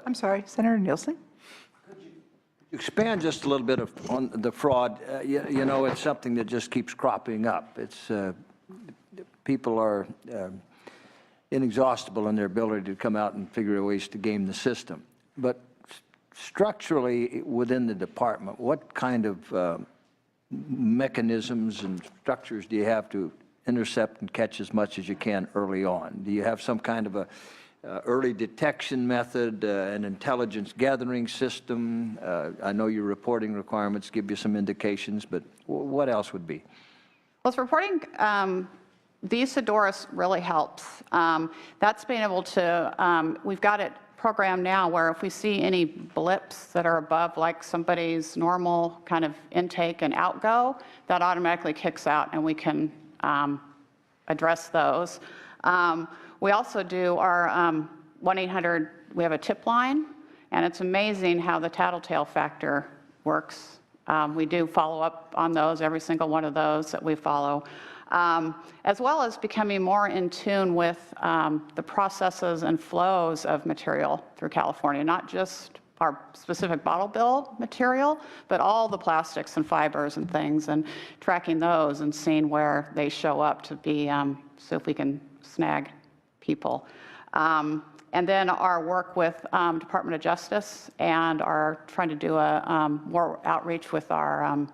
I'm sorry, Senator Nielsen? Expand just a little bit on the fraud. You know, it's something that just keeps cropping up. It's people are inexhaustible in their ability to come out and figure out ways to game the system. But structurally within the department, what kind of mechanisms and structures do you have to intercept and catch as much as you can early on? Do you have some kind of a early detection method, an intelligence gathering system? I know your reporting requirements give you some indications, but what else would be? Well, it's reporting, the Isidorus really helps. That's being able to, we've got it programmed now where if we see any blips that are above like somebody's normal kind of intake and outgo, that automatically kicks out and we can address those. We also do our 1-800, we have a tip line, and it's amazing how the tattletale factor works. We do follow up on those, every single one of those that we follow, as well as becoming more in tune with the processes and flows of material through California, not just our specific bottle bill material, but all the plastics and fibers and things, and tracking those and seeing where they show up to be, so if we can snag people. And then our work with Department of Justice and are trying to do a more outreach with our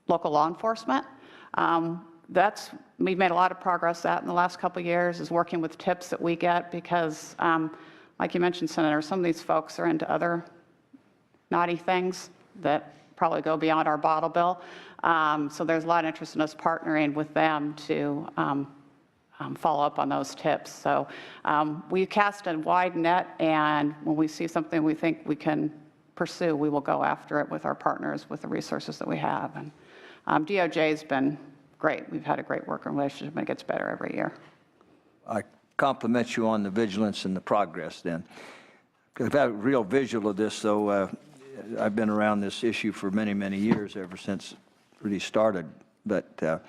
local law enforcement. We've made a lot of progress in the last couple of years, is working with tips that we get because, like you mentioned, Senator, some of these folks are into other naughty things that probably go beyond our bottle bill. So there's a lot of interest in us partnering with them to follow up on those tips. So we cast a wide net, and when we see something we think we can pursue, we will go after it with our partners, with the resources that we have. And DOJ's been great. We've had a great working relationship, and it gets better every year. I compliment you on the vigilance and the progress then. I've had a real visual of this, though. I've been around this issue for many, many years, ever since it really started. But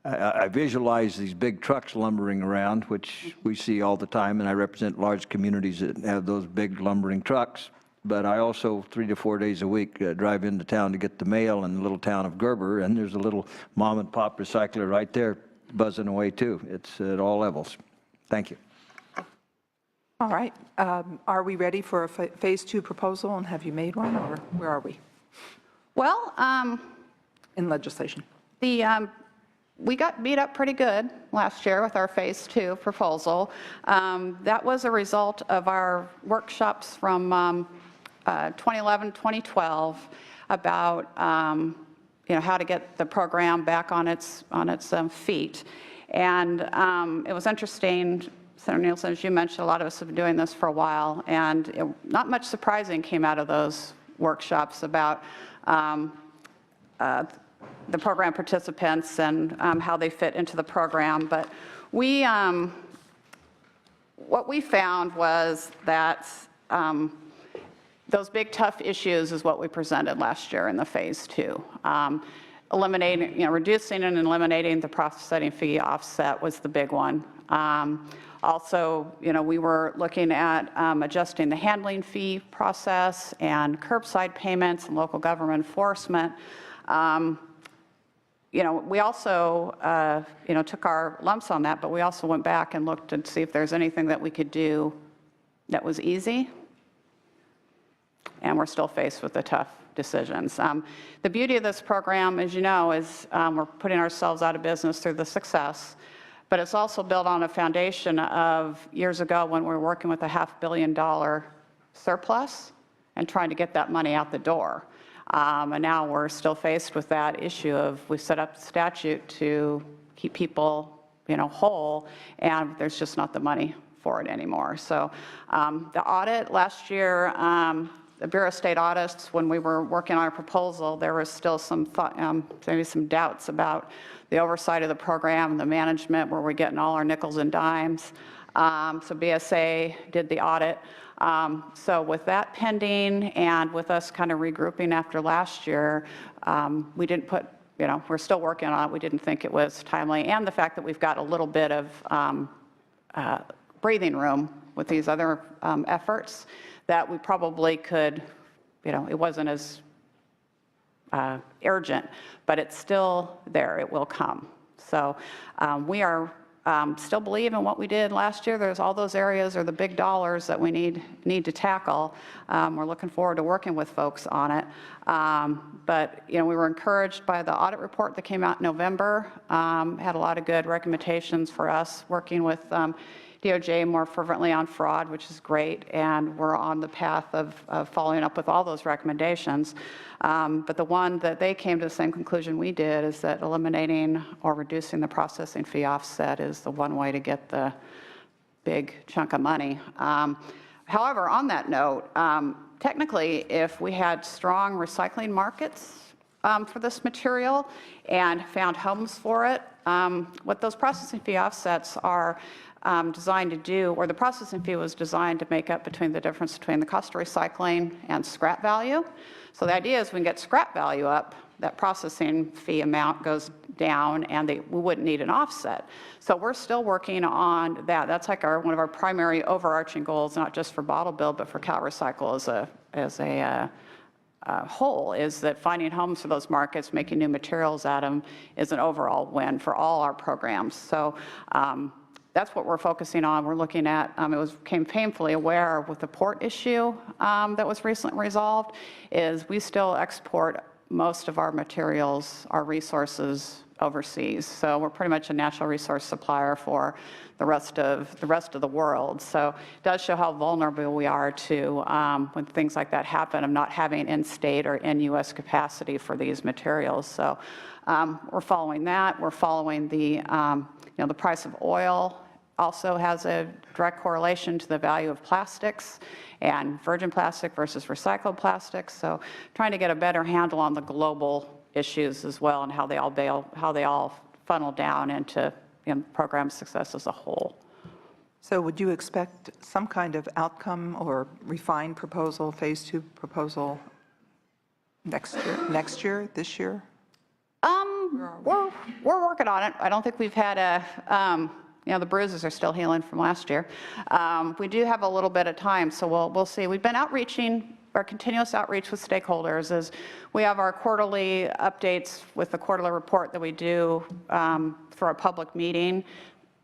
I visualize these big trucks lumbering around, which we see all the time, and I represent large communities that have those big lumbering trucks. But I also, 3 to 4 days a week, drive into town to get the mail in the little town of Gerber, and there's a little mom and pop recycler right there buzzing away too. It's at all levels. Thank you. All right. Are we ready for a phase 2 proposal, and have you made one, or where are we? Well, in legislation. We got beat up pretty good last year with our phase 2 proposal. That was a result of our workshops from 2011, 2012 about how to get the program back on its feet. And it was interesting, Senator Nielsen, as you mentioned, a lot of us have been doing this for a while, and not much surprising came out of those workshops about the program participants and how they fit into the program. But we, what we found was that those big tough issues is what we presented last year in the phase 2. Eliminating, reducing and eliminating the processing fee offset was the big one. Also, we were looking at adjusting the handling fee process and curbside payments and local government enforcement. We also, took our lumps on that, but we also went back and looked to see if there's anything that we could do that was easy. And we're still faced with the tough decisions. The beauty of this program, as you know, is we're putting ourselves out of business through the success, but it's also built on a foundation of years ago when we were working with a $500 million surplus and trying to get that money out the door. And now we're still faced with that issue of we set up the statute to keep people, whole, and there's just not the money for it anymore. So the audit last year, the Bureau of State Audits, when we were working on our proposal, there was still some thought, maybe some doubts about the oversight of the program and the management, where we're getting all our nickels and dimes. So BSA did the audit. So with that pending and with us kind of regrouping after last year, we didn't put, we're still working on it. We didn't think it was timely. And the fact that we've got a little bit of breathing room with these other efforts, that we probably could, it wasn't as urgent, but it's still there. It will come. So we are still believe in what we did last year. There's all those areas are the big dollars that we need to tackle. We're looking forward to working with folks on it. But we were encouraged by the audit report that came out in November. Had a lot of good recommendations for us, working with DOJ more fervently on fraud, which is great, and we're on the path of following up with all those recommendations. But the one that they came to the same conclusion we did is that eliminating or reducing the processing fee offset is the one way to get the big chunk of money. However, on that note, technically, if we had strong recycling markets for this material and found homes for it, what those processing fee offsets are designed to do, or the processing fee was designed to make up between the difference between the cost of recycling and scrap value. So the idea is we can get scrap value up, that processing fee amount goes down, and we wouldn't need an offset. So we're still working on that. That's like one of our primary overarching goals, not just for Bottle Build, but for CalRecycle as a whole, is that finding homes for those markets, making new materials at them, is an overall win for all our programs. So that's what we're focusing on. We're looking at, came painfully aware with the port issue that was recently resolved, is we still export most of our materials, our resources overseas. So we're pretty much a natural resource supplier for the rest of the world. So it does show how vulnerable we are to when things like that happen, of not having in-state or in-U.S. capacity for these materials. So we're following that. We're following the price of oil also has a direct correlation to the value of plastics and virgin plastic versus recycled plastics. So trying to get a better handle on the global issues as well, and how they all funnel down into program success as a whole. So would you expect some kind of outcome or refined proposal, phase 2 proposal next year, this year? We're working on it. I don't think we've had the bruises are still healing from last year. We do have a little bit of time, so we'll see. We've been outreaching. Our continuous outreach with stakeholders is we have our quarterly updates with the quarterly report that we do for a public meeting,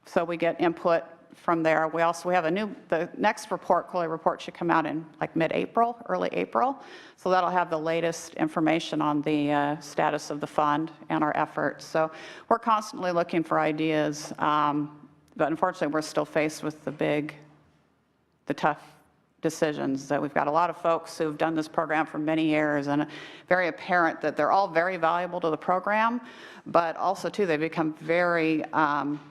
so we get input from there. We have the next quarterly report should come out in like mid-April, early April, so that'll have the latest information on the status of the fund and our efforts. So we're constantly looking for ideas, but unfortunately we're still faced with the tough decisions. That we've got a lot of folks who've done this program for many years, and very apparent that they're all very valuable to the program, but also too they become very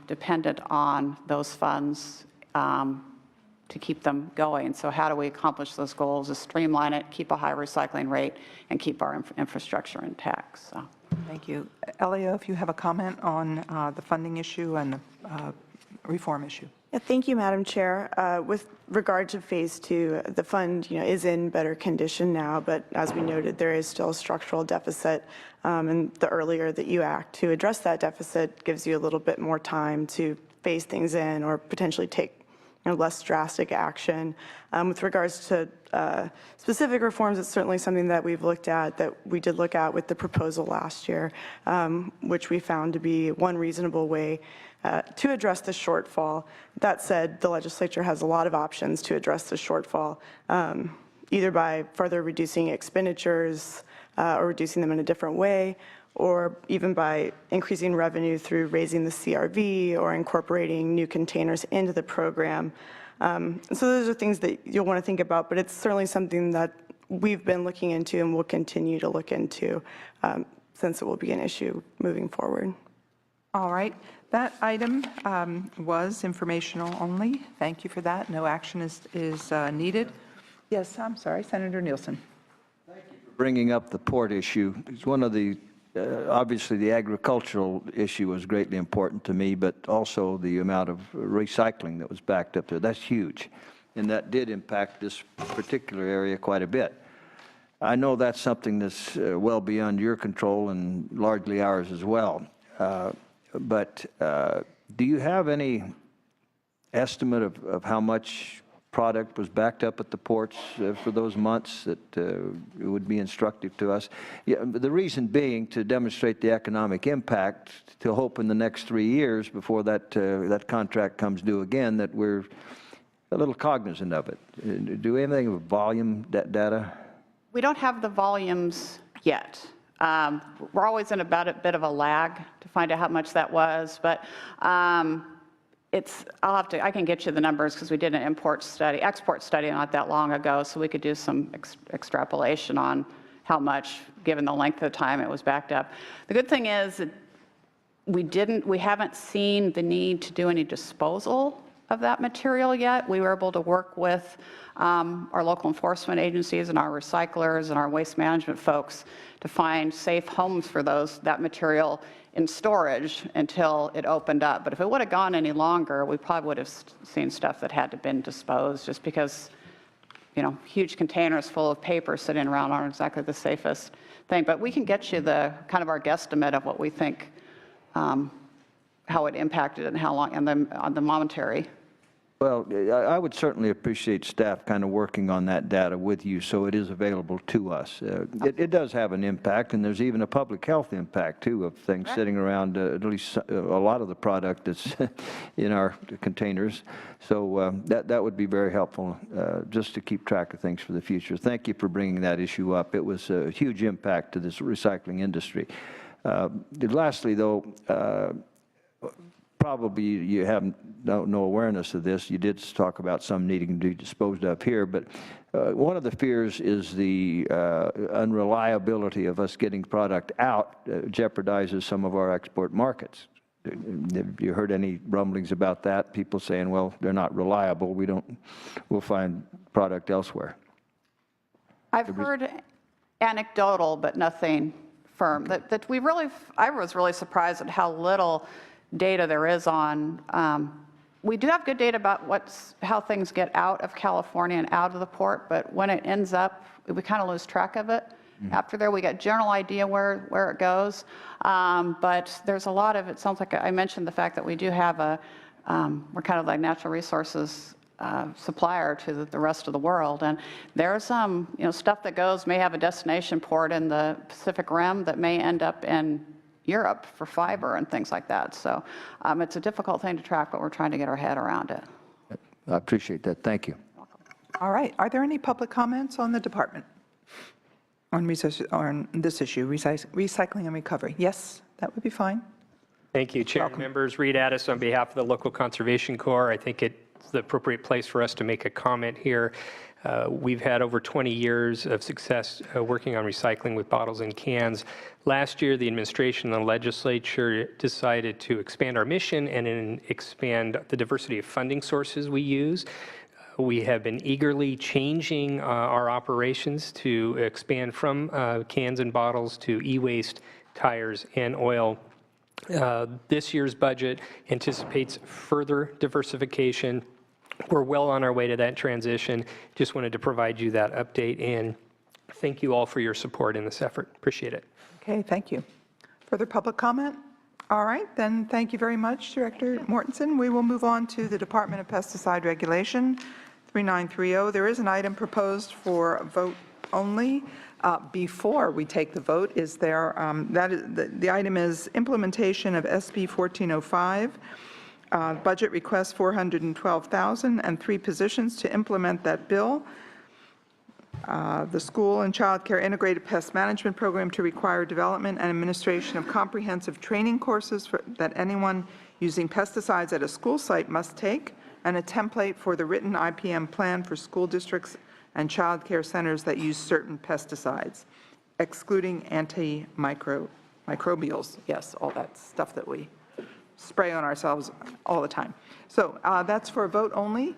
dependent on those funds to keep them going. So how do we accomplish those goals? Is streamline it, keep a high recycling rate, and keep our infrastructure intact. So. Thank you. Elio, if you have a comment on the funding issue and the reform issue. Yeah, thank you, Madam Chair. With regard to phase 2, the fund is in better condition now, but as we noted, there is still a structural deficit, and the earlier that you act to address that deficit gives you a little bit more time to phase things in or potentially take less drastic action. With regards to specific reforms, it's certainly something that we've looked at, that we did look at with the proposal last year, which we found to be one reasonable way to address the shortfall. That said, the legislature has a lot of options to address the shortfall, either by further reducing expenditures or reducing them in a different way, or even by increasing revenue through raising the CRV or incorporating new containers into the program. So those are things that you'll want to think about, but it's certainly something that we've been looking into and will continue to look into since it will be an issue moving forward. All right. That item was informational only. Thank you for that. No action is needed. Yes, I'm sorry, Senator Nielsen. Thank you for bringing up the port issue. It's one of the, obviously the agricultural issue was greatly important to me, but also the amount of recycling that was backed up there. That's huge. And that did impact this particular area quite a bit. I know that's something that's well beyond your control and largely ours as well. But do you have any estimate of how much product was backed up at the ports for those months, that it would be instructive to us. Yeah, the reason being to demonstrate the economic impact, to hope in the next 3 years before that contract comes due again, that we're a little cognizant of it. Do we have anything with volume data? We don't have the volumes yet. We're always in about a bit of a lag to find out how much that was, but I can get you the numbers because we did an export study not that long ago, so we could do some extrapolation on how much, given the length of time it was backed up. The good thing is that we haven't seen the need to do any disposal of that material yet. We were able to work with our local enforcement agencies and our recyclers and our waste management folks to find safe homes for that material in storage until it opened up. But if it would have gone any longer, we probably would have seen stuff that had to been disposed, just because, huge containers full of paper sitting around aren't exactly the safest thing. But we can get you the kind of our guesstimate of what we think, how it impacted and how long, and then on the monetary. Well, I would certainly appreciate staff kind of working on that data with you so it is available to us. It does have an impact, and there's even a public health impact, too, of things sitting around, at least a lot of the product that's in our containers. So that would be very helpful, just to keep track of things for the future. Thank you for bringing that issue up. It was a huge impact to this recycling industry. Lastly, though, probably you have no awareness of this. You did talk about some needing to be disposed of here, but one of the fears is the unreliability of us getting product out jeopardizes some of our export markets. Have you heard any rumblings about that? People saying, well, they're not reliable. We'll find product elsewhere. I've heard anecdotal, but nothing firm. I was really surprised at how little data there is on. We do have good data about how things get out of California and out of the port, but when it ends up, we kind of lose track of it. After there, we get general idea where it goes, but there's a lot of, it sounds like I mentioned the fact that we do have we're kind of like natural resources supplier to the rest of the world, and there's some stuff that may have a destination port in the Pacific Rim that may end up in Europe for fiber and things like that. So it's a difficult thing to track, but we're trying to get our head around it. I appreciate that. Thank you. All right. Are there any public comments on the department on this issue, recycling and recovery? Yes, that would be fine. Thank you, Chair and members. Reed Addis on behalf of the Local Conservation Corps. I think it's the appropriate place for us to make a comment here. We've had over 20 years of success working on recycling with bottles and cans. Last year, the administration and the legislature decided to expand our mission and expand the diversity of funding sources we use. We have been eagerly changing our operations to expand from cans and bottles to e-waste, tires, and oil. This year's budget anticipates further diversification. We're well on our way to that transition. Just wanted to provide you that update, and thank you all for your support in this effort. Appreciate it. Okay, thank you. Further public comment? All right, then thank you very much, Director Mortensen. We will move on to the Department of Pesticide Regulation 3930. There is an item proposed for vote only. Before we take the vote, is there, the item is implementation of SB 1405. Budget request $412,000 and 3 positions to implement that bill. The School and Child Care Integrated Pest Management Program to require development and administration of comprehensive training courses that anyone using pesticides at a school site must take, and a template for the written IPM plan for school districts and child care centers that use certain pesticides, excluding antimicrobials. Yes, all that stuff that we spray on ourselves all the time. So that's for a vote only.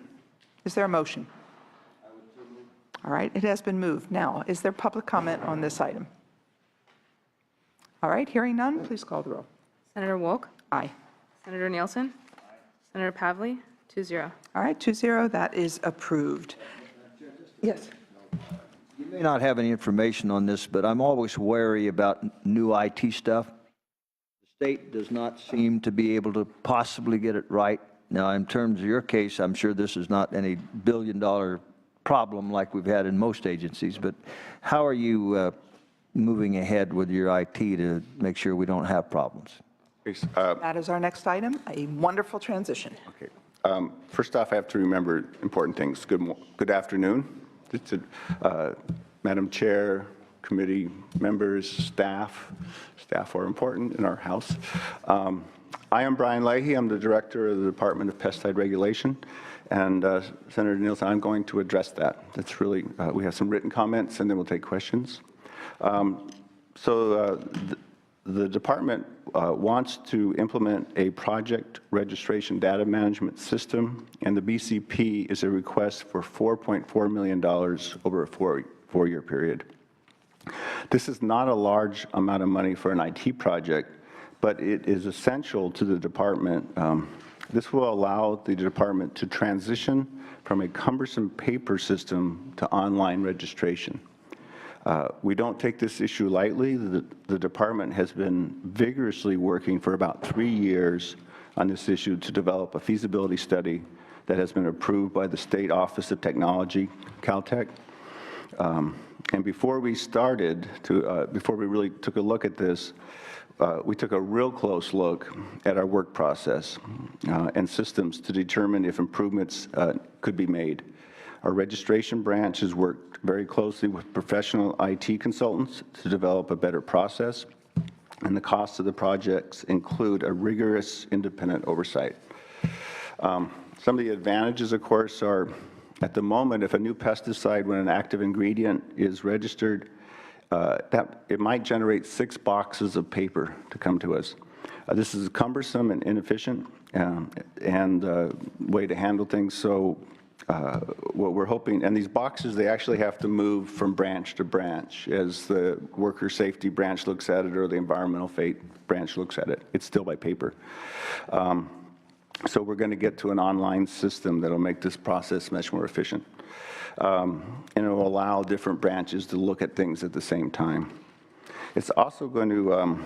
Is there a motion? All right, it has been moved. Now, is there public comment on this item? All right, hearing none, please call the roll. Senator Wolk? Aye. Senator Nielsen? Senator Pavley? 2-0. All right, 2-0, that is approved. Yes. You may not have any information on this, but I'm always wary about new IT stuff. The state does not seem to be able to possibly get it right Now, in terms of your case, I'm sure this is not any billion-dollar problem like we've had in most agencies, but how are you moving ahead with your IT to make sure we don't have problems? That is our next item, a wonderful transition. Okay. First off, I have to remember important things. Good afternoon, Madam Chair, committee members, staff. Staff are important in our house. I am Brian Leahy. I'm the director of the Department of Pesticide Regulation. And Senator Nielsen, I'm going to address that. That's really, we have some written comments and then we'll take questions. The department wants to implement a project registration data management system, and the BCP is a request for $4.4 million over a four-year period. This is not a large amount of money for an IT project, but it is essential to the department. This will allow the department to transition from a cumbersome paper system to online registration. We don't take this issue lightly. The department has been vigorously working for about 3 years on this issue to develop a feasibility study that has been approved by the State Office of Technology, Caltech. And before we started before we really took a look at this, we took a real close look at our work process and systems to determine if improvements could be made. Our registration branch has worked very closely with professional IT consultants to develop a better process, and the costs of the projects include a rigorous independent oversight. Some of the advantages, of course, are at the moment, if a new pesticide, when an active ingredient is registered, it might generate 6 boxes of paper to come to us. This is cumbersome and inefficient and way to handle things. So what we're hoping, and these boxes, they actually have to move from branch to branch as the worker safety branch looks at it or the environmental branch looks at it. It's still by paper. So we're going to get to an online system that will make this process much more efficient. And it will allow different branches to look at things at the same time. It's also going to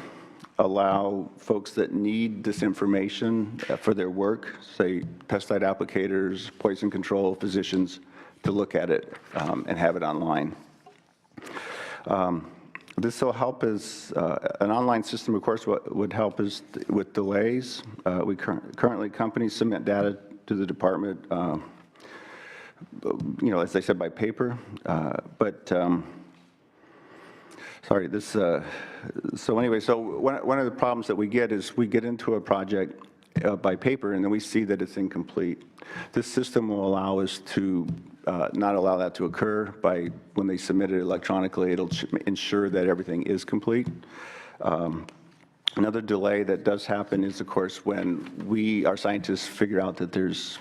allow folks that need this information for their work, say pesticide applicators, poison control physicians, to look at it and have it online. This will help us, an online system, of course, would help us with delays. We currently, companies submit data to the department, as I said, by paper, sorry, so anyway, so one of the problems that we get is we get into a project by paper and then we see that it's incomplete. This system will allow us to not allow that to occur by when they submit it electronically, it'll ensure that everything is complete. Another delay that does happen is, of course, when our scientists figure out that there's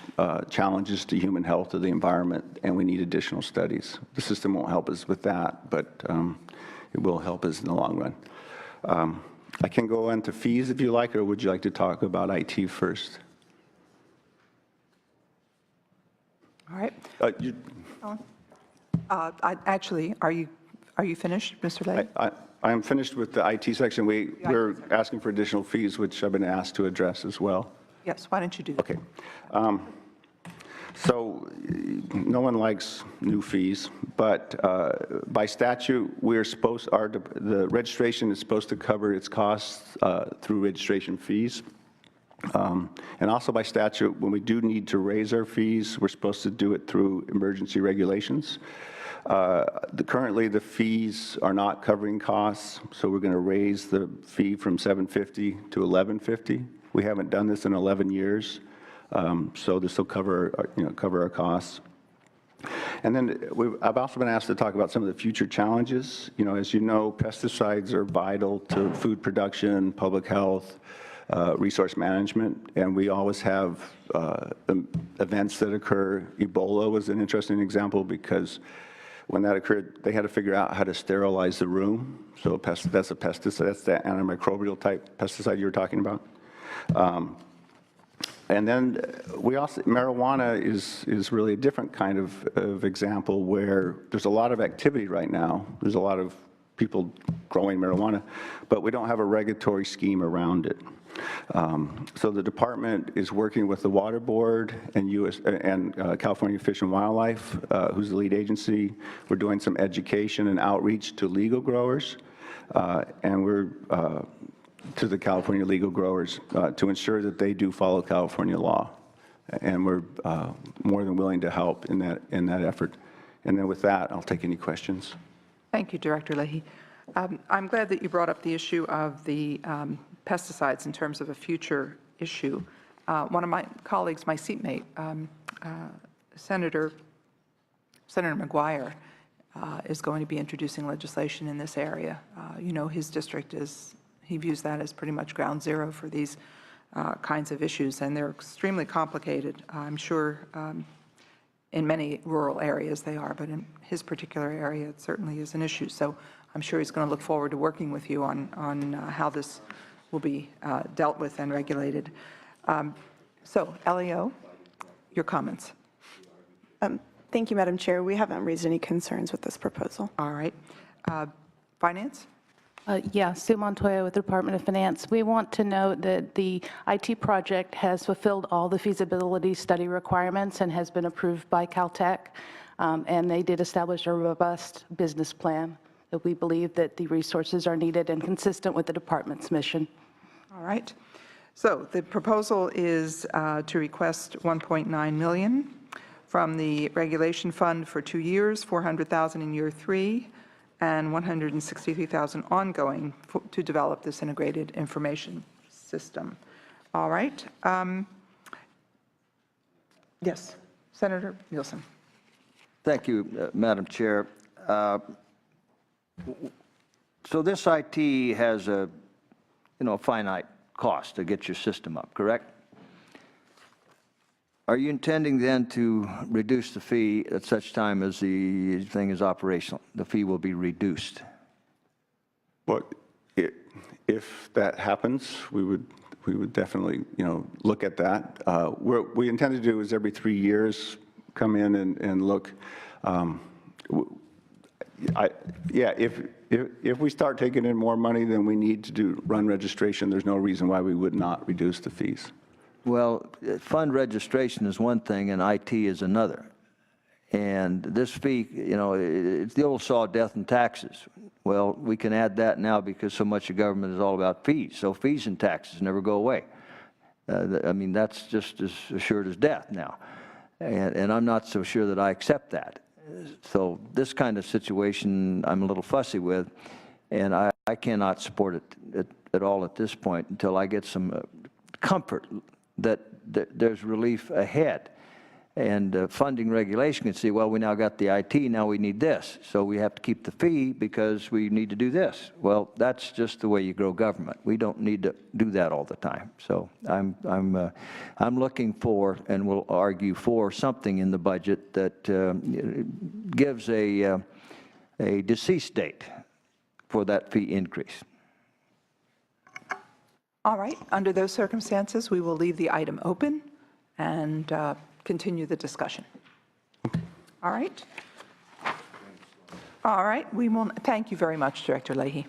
challenges to human health or the environment and we need additional studies. The system won't help us with that, but it will help us in the long run. I can go into fees if you like, or would you like to talk about IT first? All right. Actually, are you finished, Mr. Leahy? I am finished with the IT section. We're asking for additional fees, which I've been asked to address as well. Yes, why don't you do that? Okay. So no one likes new fees, but by statute, the registration is supposed to cover its costs through registration fees. And also by statute, when we do need to raise our fees, we're supposed to do it through emergency regulations. Currently, the fees are not covering costs, so we're going to raise the fee from $750 to $1150. We haven't done this in 11 years, so this will cover our costs. And then I've also been asked to talk about some of the future challenges. As you know, pesticides are vital to food production, public health, resource management, and we always have events that occur. Ebola was an interesting example because when that occurred, they had to figure out how to sterilize the room. So that's a pesticide, that's the antimicrobial type pesticide you were talking about. And then marijuana is really a different kind of example where there's a lot of activity right now. There's a lot of people growing marijuana, but we don't have a regulatory scheme around it. So the department is working with the Water Board and California Fish and Wildlife, who's the lead agency. We're doing some education and outreach to legal growers, and we're to the California legal growers to ensure that they do follow California law. And we're more than willing to help in that effort. And then with that, I'll take any questions. Thank you, Director Leahy. I'm glad that you brought up the issue of the pesticides in terms of a future issue. One of my colleagues, my seatmate, Senator McGuire, is going to be introducing legislation in this area. You know, his district he views that as pretty much ground zero for these kinds of issues, and they're extremely complicated. I'm sure in many rural areas they are, but in his particular area it certainly is an issue. So I'm sure he's going to look forward to working with you on how this will be dealt with and regulated. So, LEO, your comments. Thank you, Madam Chair. We haven't raised any concerns with this proposal. All right. Finance? Yeah, Sue Montoya with the Department of Finance. We want to note that the IT project has fulfilled all the feasibility study requirements and has been approved by Caltech, and they did establish a robust business plan that we believe that the resources are needed and consistent with the department's mission. All right. So the proposal is to request $1.9 million from the regulation fund for 2 years, $400,000 in year 3, and $163,000 ongoing to develop this integrated information system. All right. Yes, Senator Nielsen. Thank you, Madam Chair. So this IT has a finite cost to get your system up, correct? Are you intending then to reduce the fee at such time as the thing is operational? The fee will be reduced. Well, if that happens, we would definitely, look at that. What we intend to do is every 3 years come in and look. If we start taking in more money than we need to run registration, there's no reason why we would not reduce the fees. Well, fund registration is one thing and IT is another. And this fee, it's the old saw, death and taxes. Well, we can add that now because so much of government is all about fees. So fees and taxes never go away. I mean, that's just as assured as death now. And I'm not so sure that I accept that. So this kind of situation I'm a little fussy with, and I cannot support it at all at this point until I get some comfort that there's relief ahead. And funding regulation can say, well, we now got the IT, now we need this. So we have to keep the fee because we need to do this. Well, that's just the way you grow government. We don't need to do that all the time. So I'm looking for and will argue for something in the budget that gives a deceased date for that fee increase. All right. Under those circumstances, we will leave the item open and continue the discussion. All right. All right. We will. Thank you very much, Director Leahy.